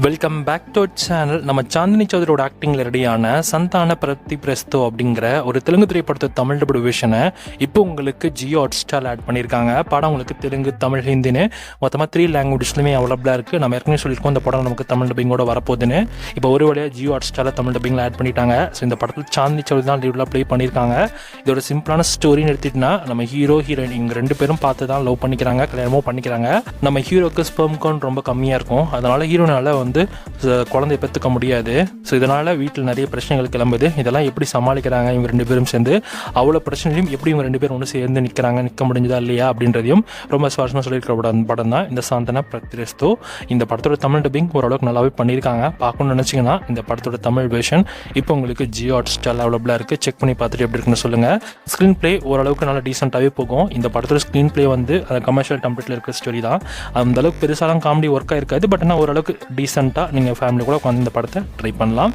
Welcome back to channel. நம்ம சாந்தினி சௌத்ரியோட ஆக்டிங்கில் ரெடியான சந்தான பிரதி பிரஸ்தோ அப்படிங்கிற ஒரு தெலுங்கு திரைப்படத்தை தமிழ் டபுள் விஷனை இப்போ உங்களுக்கு ஜியோ ஹாட்ஸ்டார் ஆட் பண்ணியிருக்காங்க. படம் உங்களுக்கு தெலுங்கு, தமிழ், ஹிந்தின்னு மொத்தமாக 3 லாங்குவேஜ்லையுமே அவைலபிளாக இருக்குது. நம்ம ஏற்கனவே சொல்லியிருக்கோம் இந்த படம் நமக்கு தமிழ் டப்பிங்கோட வரப்போகுதுன்னு. இப்போ ஒரு வழியாக ஜியோ ஹாட்ஸ்டாரில் தமிழ் டப்பிங்கில் ஆட் பண்ணிட்டாங்க. ஸோ இந்த படத்தில் சாந்தினி சௌத்ரி தான் லீவ்லாம் ப்ளே பண்ணியிருக்காங்க. இதோட சிம்பிளான ஸ்டோரின்னு எடுத்துகிட்டுனா நம்ம ஹீரோ ஹீரோயின் இவங்க 2 பேரும் பார்த்து தான் லவ் பண்ணிக்கிறாங்க, கல்யாணமும் பண்ணிக்கிறாங்க. நம்ம ஹீரோக்கு ஸ்பெர்ம் கவுண்ட் ரொம்ப கம்மியாக இருக்கும். அதனால் ஹீரோனால குழந்தைய பெற்றுக்க முடியாது. ஸோ இதனால் வீட்டில் நிறைய பிரச்சனைகள் கிளம்புது. இதெல்லாம் எப்படி சமாளிக்கிறாங்க இவங்க 2 பேரும் சேர்ந்து, அவ்வளோ பிரச்சனையும் எப்படி இவங்க 2 பேரும் ஒன்று சேர்ந்து நிற்க முடிஞ்சதா இல்லையா அப்படின்றதையும் ரொம்ப சுவாரஸ்யமாக சொல்லியிருக்கிற படம் தான் இந்த சாந்தன பிரதிரஸ்தோ. இந்த படத்தோட தமிழ் டப்பிங் ஓரளவுக்கு நல்லாவே பண்ணியிருக்காங்க. பார்க்கணும்னு நினச்சிங்கன்னா இந்த படத்தோட தமிழ் வெர்ஷன் இப்போ உங்களுக்கு ஜியோ ஹாட்ஸ்டார் அவைலபிளாக இருக்குது. செக் பண்ணி பார்த்துட்டு எப்படி இருக்குன்னு சொல்லுங்கள். ஸ்க்ரீன் பிளே ஓரளவுக்கு நல்லா டீசெண்டாகவே போகும். இந்த படத்தோட ஸ்க்ரீன் பிளே வந்து கமர்ஷியல் டெம்ப்ளேட்டில் இருக்கிற ஸ்டோரி தான். அந்தளவுக்கு பெருசாலாம் காமெடி ஒர்க்காக இருக்காது. பட் ஆனால் ஓரளவுக்கு டீசெண்டாக நீங்கள் ஃபேமிலி கூட உட்காந்து இந்த படத்தை ட்ரை பண்ணலாம்.